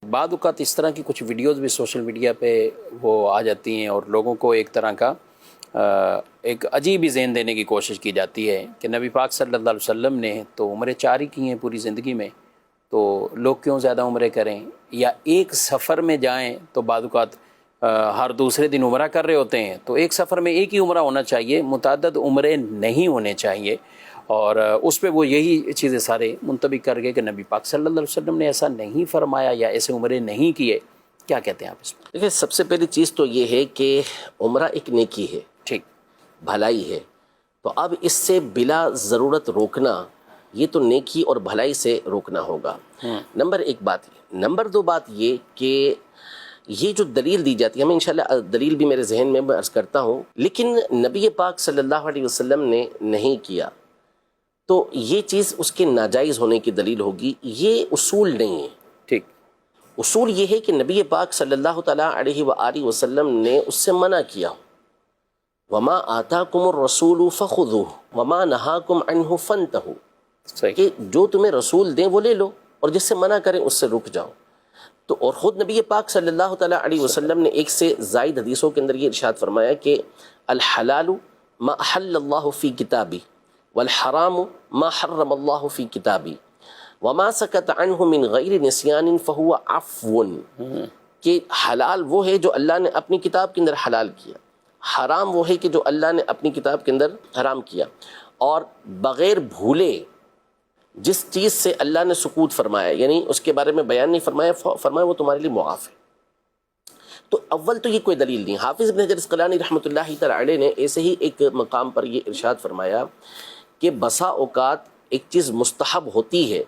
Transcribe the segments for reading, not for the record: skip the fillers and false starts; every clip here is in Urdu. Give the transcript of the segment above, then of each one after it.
بعض اوقات اس طرح کی کچھ ویڈیوز بھی سوشل میڈیا پہ وہ آ جاتی ہیں اور لوگوں کو ایک طرح کا ایک عجیب ہی ذہن دینے کی کوشش کی جاتی ہے کہ نبی پاک صلی اللہ علیہ وسلم نے تو عمریں 4 ہی کی ہیں پوری زندگی میں، تو لوگ کیوں زیادہ عمریں کریں، یا ایک سفر میں جائیں تو بعض اوقات ہر دوسرے دن عمرہ کر رہے ہوتے ہیں، تو ایک سفر میں ایک ہی عمرہ ہونا چاہیے، متعدد عمرے نہیں ہونے چاہیے۔ اور اس پہ وہ یہی چیزیں سارے منطبق کر گئے کہ نبی پاک صلی اللہ علیہ وسلم نے ایسا نہیں فرمایا یا ایسے عمرے نہیں کیے۔ کیا کہتے ہیں آپ اس میں؟ دیکھیں، سب سے پہلی چیز تو یہ ہے کہ عمرہ ایک نیکی ہے، ٹھیک، بھلائی ہے، تو اب اس سے بلا ضرورت روکنا، یہ تو نیکی اور بھلائی سے روکنا ہوگا۔ نمبر 1 بات یہ۔ نمبر 2 بات یہ کہ یہ جو دلیل دی جاتی ہے، ہمیں انشاءاللہ دلیل بھی میرے ذہن میں عرض کرتا ہوں، لیکن نبی پاک صلی اللہ علیہ وسلم نے نہیں کیا تو یہ چیز اس کے ناجائز ہونے کی دلیل ہوگی۔ یہ اصول نہیں ہے۔ ٹھیک، اصول یہ ہے کہ نبی پاک صلی اللہ تعالیٰ علیہ وآلہ وسلم نے اس سے منع کیا، وما آتاکم الرسول فخذوہ وما نہاکم عنہ فانتہوا، صحیح، کہ جو تمہیں رسول دیں وہ لے لو اور جس سے منع کریں اس سے رک جاؤ۔ تو اور خود نبی پاک صلی اللہ تعالیٰ علیہ وسلم نے ایک سے زائد حدیثوں کے اندر یہ ارشاد فرمایا کہ الحلال ما احل اللہ فی کتابی والحرام ما حرم اللہ فی کتابی وما سکت عنہ من غیر نسیان فہو عفو، کہ حلال وہ ہے جو اللہ نے اپنی کتاب کے اندر حلال کیا، حرام وہ ہے کہ جو اللہ نے اپنی کتاب کے اندر حرام کیا، اور بغیر بھولے جس چیز سے اللہ نے سکوت فرمایا، یعنی اس کے بارے میں بیان نہیں فرمایا، فرمایا وہ تمہارے لیے معاف ہے۔ تو اول تو یہ کوئی دلیل نہیں۔ حافظ ابن حجر عسقلانی رحمۃ اللہ تعالی علیہ نے ایسے ہی ایک مقام پر یہ ارشاد فرمایا کہ بسا اوقات ایک چیز مستحب ہوتی ہے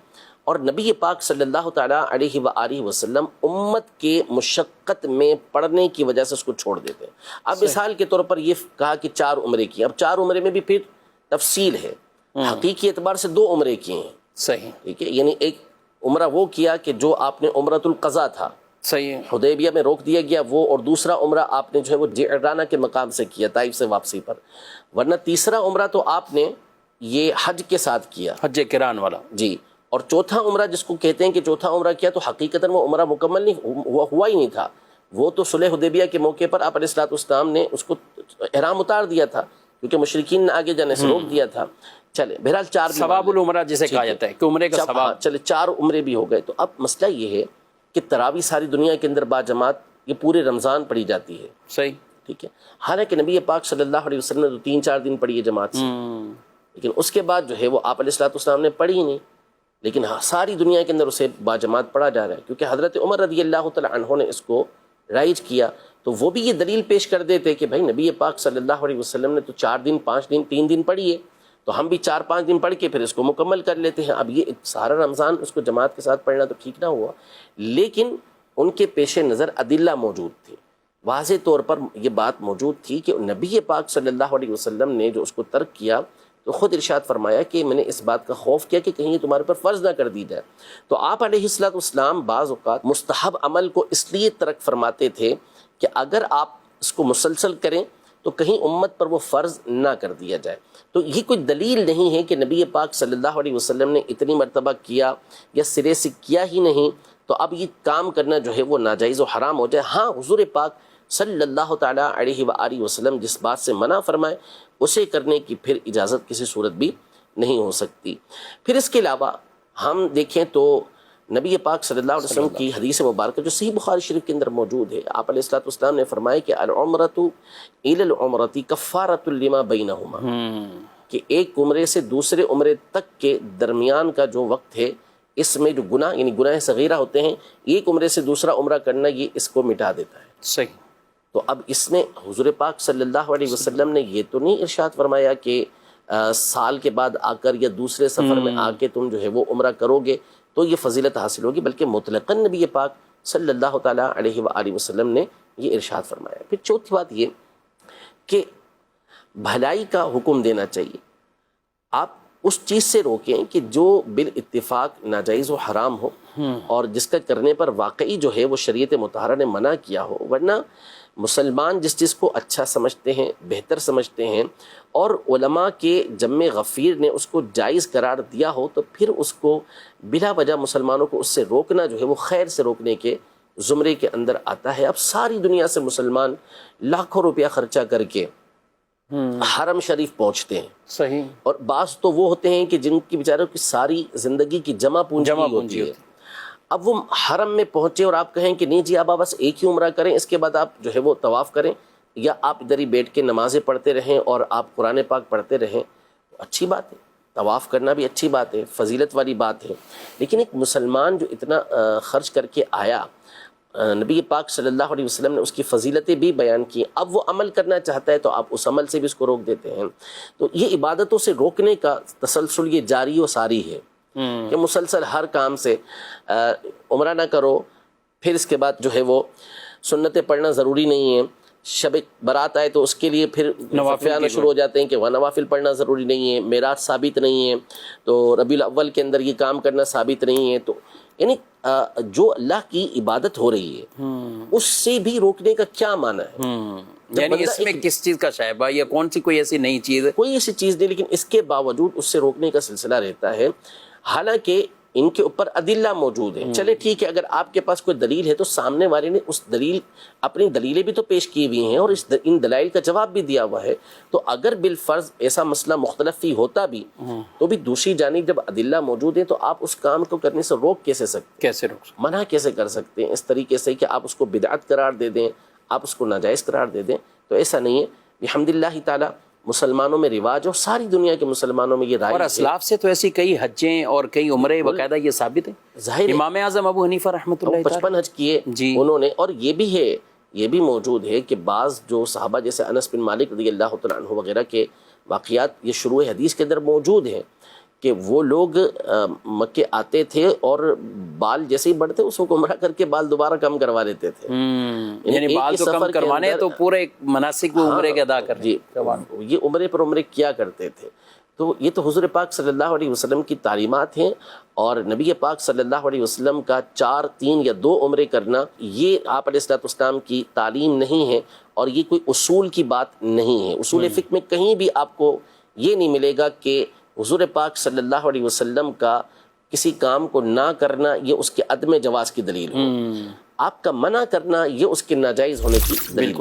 اور نبی پاک صلی اللہ تعالیٰ علیہ وآلہ وسلم امت کے مشقت میں پڑنے کی وجہ سے اس کو چھوڑ دیتے ہیں۔ اب مثال کے طور پر یہ کہا کہ 4 عمرے کی، اب 4 عمرے میں بھی پھر تفصیل ہے، حقیقی اعتبار سے 2 عمرے کیے ہیں، صحیح، ٹھیک ہے، یعنی ایک عمرہ وہ کیا کہ جو آپ نے عمرۃ القضا تھا، صحیح، حدیبیہ میں روک دیا گیا وہ، اور دوسرا عمرہ آپ نے جو ہے وہ جعرانہ کے مقام سے کیا، طائف سے واپسی پر، ورنہ تیسرا عمرہ تو آپ نے یہ حج کے ساتھ کیا، حج قران والا، جی، اور چوتھا عمرہ جس کو کہتے ہیں کہ چوتھا عمرہ کیا، تو حقیقتاً وہ عمرہ مکمل نہیں ہوا ہی نہیں تھا، وہ تو صلح حدیبیہ کے موقع پر آپ علیہ الصلوۃ والسلام نے اس کو احرام اتار دیا تھا کیونکہ مشرکین نے آگے جانے سے روک دیا تھا۔ چلے بہرحال 4 ثواب العمرہ جسے کہا جاتا ہے کہ عمرے کا ثواب، چلے 4 عمرے بھی ہو گئے۔ تو اب مسئلہ یہ ہے کہ تراویح ساری دنیا کے اندر باجماعت یہ پورے رمضان پڑھی جاتی ہے، صحیح، ٹھیک ہے، حالانکہ نبی پاک صلی اللہ علیہ وسلم نے تو 3-4 دن پڑھی ہے جماعت سے، لیکن اس کے بعد جو ہے وہ آپ علیہ الصلوۃ والسلام نے پڑھی ہی نہیں، لیکن ساری دنیا کے اندر اسے باجماعت پڑھا جا رہا ہے کیونکہ حضرت عمر رضی اللہ تعالی عنہ نے اس کو رائج کیا۔ تو وہ بھی یہ دلیل پیش کر دیتے کہ بھائی نبی پاک صلی اللہ علیہ وسلم نے تو 4 دن 5 دن 3 دن پڑھی ہے، تو ہم بھی 4-5 دن پڑھ کے پھر اس کو مکمل کر لیتے ہیں۔ اب یہ سارا رمضان اس کو جماعت کے ساتھ پڑھنا تو ٹھیک نہ ہوا، لیکن ان کے پیش نظر ادلہ موجود تھی، واضح طور پر یہ بات موجود تھی کہ نبی پاک صلی اللہ علیہ وسلم نے جو اس کو ترک کیا تو خود ارشاد فرمایا کہ میں نے اس بات کا خوف کیا کہ کہیں یہ تمہارے پر فرض نہ کر دی جائے۔ تو آپ علیہ الصلوۃ والسلام بعض اوقات مستحب عمل کو اس لیے ترک فرماتے تھے کہ اگر آپ اس کو مسلسل کریں تو کہیں امت پر وہ فرض نہ کر دیا جائے۔ تو یہ کوئی دلیل نہیں ہے کہ نبی پاک صلی اللہ علیہ وسلم نے اتنی مرتبہ کیا یا سرے سے کیا ہی نہیں تو اب یہ کام کرنا جو ہے وہ ناجائز و حرام ہو جائے۔ ہاں، حضور پاک صلی اللہ تعالیٰ علیہ وآلہ وسلم جس بات سے منع فرمائے اسے کرنے کی پھر اجازت کسی صورت بھی نہیں ہو سکتی۔ پھر اس کے علاوہ ہم دیکھیں تو نبی پاک صلی اللہ علیہ وسلم کی حدیث مبارکہ جو صحیح بخاری شریف کے اندر موجود ہے، آپ علیہ الصلوۃ والسلام نے فرمایا کہ العمرۃ الی العمرۃ کفارۃ لما بینہما، کہ ایک عمرے سے دوسرے عمرے تک کے درمیان کا جو وقت ہے اس میں جو گناہ یعنی گناہ صغیرہ ہوتے ہیں، ایک عمرے سے دوسرا عمرہ کرنا یہ اس کو مٹا دیتا ہے۔ صحیح۔ تو اب اس میں حضور پاک صلی اللہ علیہ وسلم نے یہ تو نہیں ارشاد فرمایا کہ سال کے بعد آ کر یا دوسرے سفر میں آ کے تم جو ہے وہ عمرہ کرو گے تو یہ فضیلت حاصل ہوگی، بلکہ مطلقاً نبی پاک صلی اللہ تعالیٰ علیہ وآلہ وسلم نے یہ ارشاد فرمایا۔ پھر چوتھی بات یہ کہ بھلائی کا حکم دینا چاہیے۔ آپ اس چیز سے روکیں کہ جو بالاتفاق ناجائز و حرام ہو اور جس کا کرنے پر واقعی جو ہے وہ شریعت مطہرہ نے منع کیا ہو. ورنہ مسلمان جس چیز کو اچھا سمجھتے ہیں، بہتر سمجھتے ہیں، اور علماء کے جم غفیر نے اس کو جائز قرار دیا ہو، تو پھر اس کو بلا وجہ مسلمانوں کو اس سے روکنا جو ہے وہ خیر سے روکنے کے زمرے کے اندر آتا ہے. اب ساری دنیا سے مسلمان لاکھوں روپیہ خرچہ کر کے حرم شریف پہنچتے ہیں. صحیح. اور بعض تو وہ ہوتے ہیں کہ جن کی بیچاروں کی ساری زندگی کی جمع پونجی ہوتی ہے. اب وہ حرم میں پہنچے اور آپ کہیں کہ نہیں جی آپ بس ایک ہی عمرہ کریں، اس کے بعد آپ جو ہے وہ طواف کریں، یا آپ ادھر ہی بیٹھ کے نمازیں پڑھتے رہیں اور آپ قرآن پاک پڑھتے رہیں، اچھی بات ہے، طواف کرنا بھی اچھی بات ہے، فضیلت والی بات ہے. لیکن ایک مسلمان جو اتنا خرچ کر کے آیا، نبی پاک صلی اللہ علیہ وسلم نے اس کی فضیلتیں بھی بیان کی، اب وہ عمل کرنا چاہتا ہے تو آپ اس عمل سے بھی اس کو روک دیتے ہیں. تو یہ عبادتوں سے روکنے کا تسلسل یہ جاری و ساری ہے کہ مسلسل ہر کام سے عمرہ نہ کرو، پھر اس کے بعد جو ہے وہ سنتیں پڑھنا ضروری نہیں ہے، شب برات آئے تو اس کے لیے پھر نوافل آنا شروع ہو جاتے ہیں کہ وہ نوافل پڑھنا ضروری نہیں ہے، میراث ثابت نہیں ہے، تو ربیع الاول کے اندر یہ کام کرنا ثابت نہیں ہے. تو یعنی جو اللہ کی عبادت ہو رہی ہے اس سے بھی روکنے کا کیا معنی ہے؟ یعنی اس میں کس چیز کا شائبہ یا کون سی کوئی ایسی نئی چیز ہے؟ کوئی ایسی چیز نہیں، لیکن اس کے باوجود اس سے روکنے کا سلسلہ رہتا ہے. حالانکہ ان کے اوپر ادلہ موجود ہیں. چلے ٹھیک ہے، اگر آپ کے پاس کوئی دلیل ہے تو سامنے والے نے اس دلیل اپنی دلیلیں بھی تو پیش کی ہوئی ہیں اور ان دلائل کا جواب بھی دیا ہوا ہے. تو اگر بالفرض ایسا مسئلہ مختلف ہی ہوتا بھی تو بھی دوسری جانب جب ادلہ موجود ہیں تو آپ اس کام کو کرنے سے روک کیسے سکتے، کیسے روک سکتے، منع کیسے کر سکتے ہیں اس طریقے سے کہ آپ اس کو بدعت قرار دے دیں، آپ اس کو ناجائز قرار دے دیں؟ تو ایسا نہیں ہے. الحمدللہ تعالی مسلمانوں میں رواج اور ساری دنیا کے مسلمانوں میں یہ رائج ہے. اور اسلاف سے تو ایسی کئی حجیں اور کئی عمرے باقاعدہ یہ ثابت ہے. ظاہر امام اعظم ابو حنیفہ رحمۃ اللہ 55 حج کیے انہوں نے. اور یہ بھی ہے، یہ بھی موجود ہے کہ بعض جو صحابہ جیسے انس بن مالک رضی اللہ تعالیٰ عنہ وغیرہ کے واقعات یہ شروع حدیث کے اندر موجود ہیں کہ وہ لوگ مکے آتے تھے اور بال جیسے ہی بڑھتے اس کو عمرہ کر کے بال دوبارہ کم کروا لیتے تھے. یعنی بال تو کم کروانے تو پورے مناسک وہ عمرے کے ادا کر جی یہ عمرے پر عمرے کیا کرتے تھے. تو یہ تو حضور پاک صلی اللہ علیہ وسلم کی تعلیمات ہیں، اور نبی پاک صلی اللہ علیہ وسلم کا 4، 3 یا 2 عمرے کرنا یہ آپ علیہ الصلوۃ والسلام کی تعلیم نہیں ہے، اور یہ کوئی اصول کی بات نہیں ہے. اصول فقہ میں کہیں بھی آپ کو یہ نہیں ملے گا کہ حضور پاک صلی اللہ علیہ وسلم کا کسی کام کو نہ کرنا یہ اس کے عدم جواز کی دلیل ہو. آپ کا منع کرنا یہ اس کے ناجائز ہونے کی دلیل.